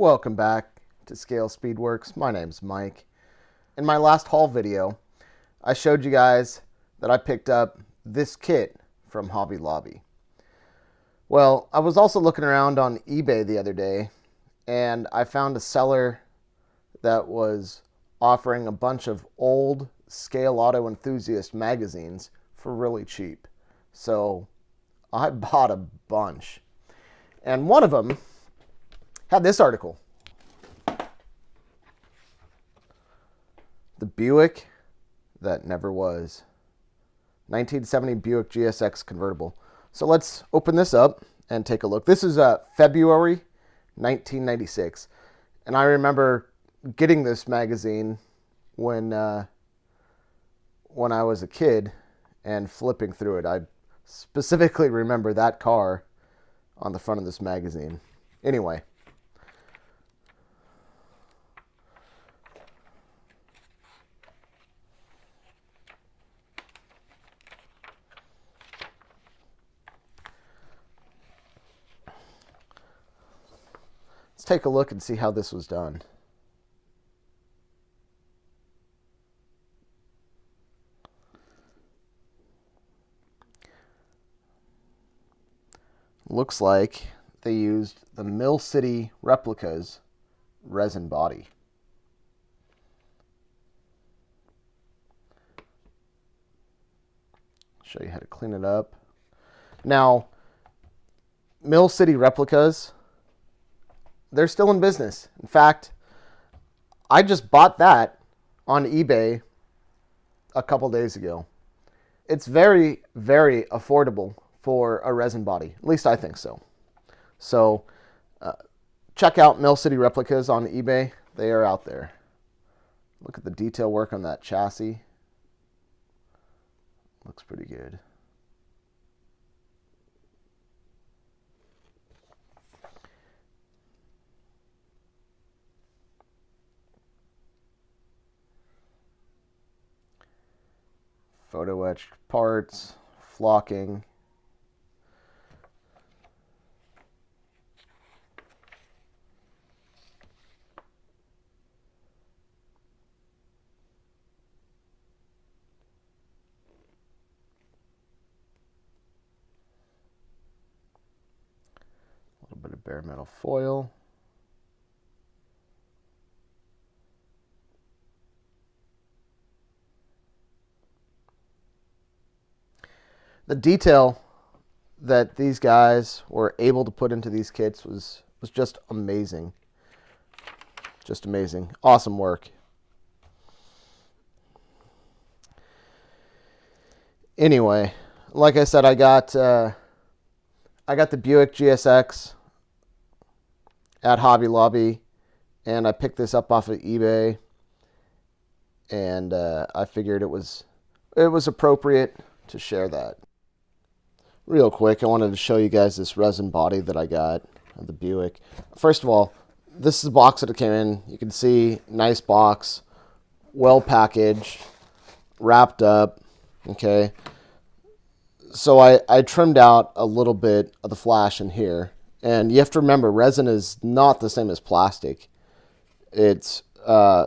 Welcome back to ScaleSpeedworks. My name's Mike. In my last haul video, I showed you guys that I picked up this kit from Hobby Lobby. Well, I was also looking around on eBay the other day, and I found a seller that was offering a bunch of old Scale Auto Enthusiast magazines for really cheap. So I bought a bunch. And one of them had this article. The Buick that never was. 1970 Buick GSX Convertible. So let's open this up and take a look. This is February 1996. And I remember getting this magazine when I was a kid and flipping through it. I specifically remember that car on the front of this magazine. Anyway. Let's take a look and see how this was done. Looks like they used the Mill City Replicas resin body. Show you how to clean it up. Now, Mill City Replicas, they're still in business. In fact, I just bought that on eBay a couple days ago. It's very, very affordable for a resin body. At least I think so. So check out Mill City Replicas on eBay. They are out there. Look at the detail work on that chassis. Looks pretty good. Photo etched parts, flocking. A little bit of bare metal foil. The detail that these guys were able to put into these kits was just amazing. Just amazing. Awesome work. Anyway, like I said, I got the Buick GSX at Hobby Lobby, and I picked this up off of eBay, and I figured it was appropriate to share that. Real quick, I wanted to show you guys this resin body that I got at the Buick. First of all, this is the box that it came in. You can see, nice box, well packaged, wrapped up, okay. So I trimmed out a little bit of the flash in here. And you have to remember, resin is not the same as plastic. It's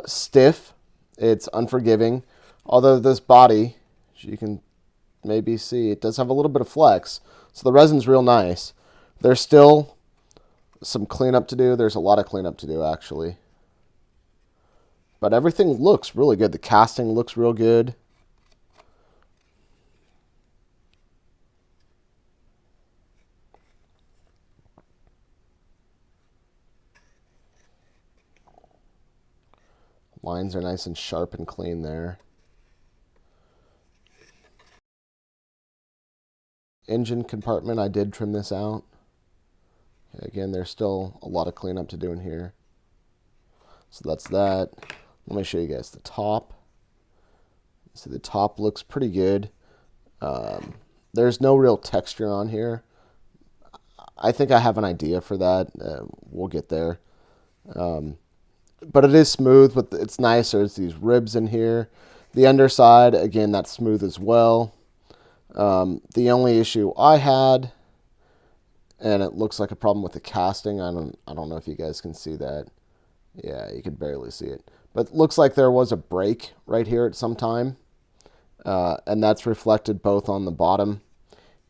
stiff, it's unforgiving, although this body, as you can maybe see, it does have a little bit of flex. So the resin's real nice. There's still some cleanup to do. There's a lot of cleanup to do, actually. But everything looks really good. The casting looks real good. Lines are nice and sharp and clean there. Engine compartment, I did trim this out. Again, there's still a lot of cleanup to do in here. So that's that. Let me show you guys the top. So the top looks pretty good. There's no real texture on here. I think I have an idea for that. We'll get there. But it is smooth, but it's nice. There's these ribs in here. The underside, again, that's smooth as well. The only issue I had and it looks like a problem with the casting. I don't know if you guys can see that. Yeah, you can barely see it. But it looks like there was a break right here at some time. And that's reflected both on the bottom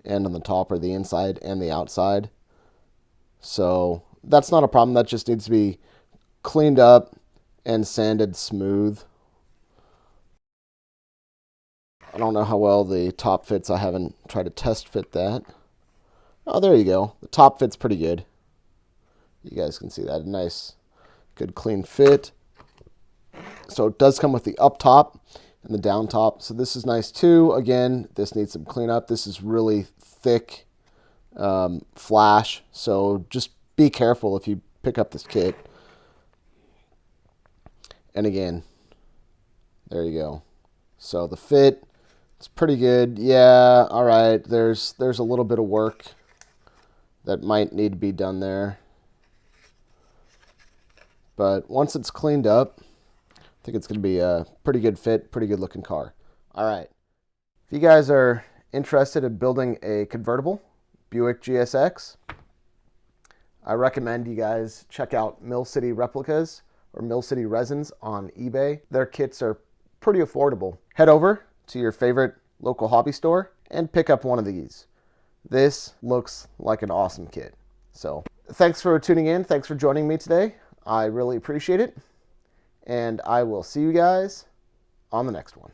and on the top, or the inside and the outside. So that's not a problem. That just needs to be cleaned up and sanded smooth. I don't know how well the top fits. I haven't tried to test fit that. Oh, there you go. The top fit's pretty good. You guys can see that. A nice, good, clean fit. So it does come with the up top and the down top. So this is nice too. Again, this needs some cleanup. This is really thick flash. So just be careful if you pick up this kit. And again, there you go. So the fit, it's pretty good. Yeah, all right. There's a little bit of work that might need to be done there. But once it's cleaned up, I think it's going to be a pretty good fit, pretty good looking car. All right. If you guys are interested in building a convertible Buick GSX, I recommend you guys check out Mill City Replicas or Mill City Resins on eBay. Their kits are pretty affordable. Head over to your favorite local hobby store and pick up one of these. This looks like an awesome kit. So thanks for tuning in. Thanks for joining me today. I really appreciate it. And I will see you guys on the next one.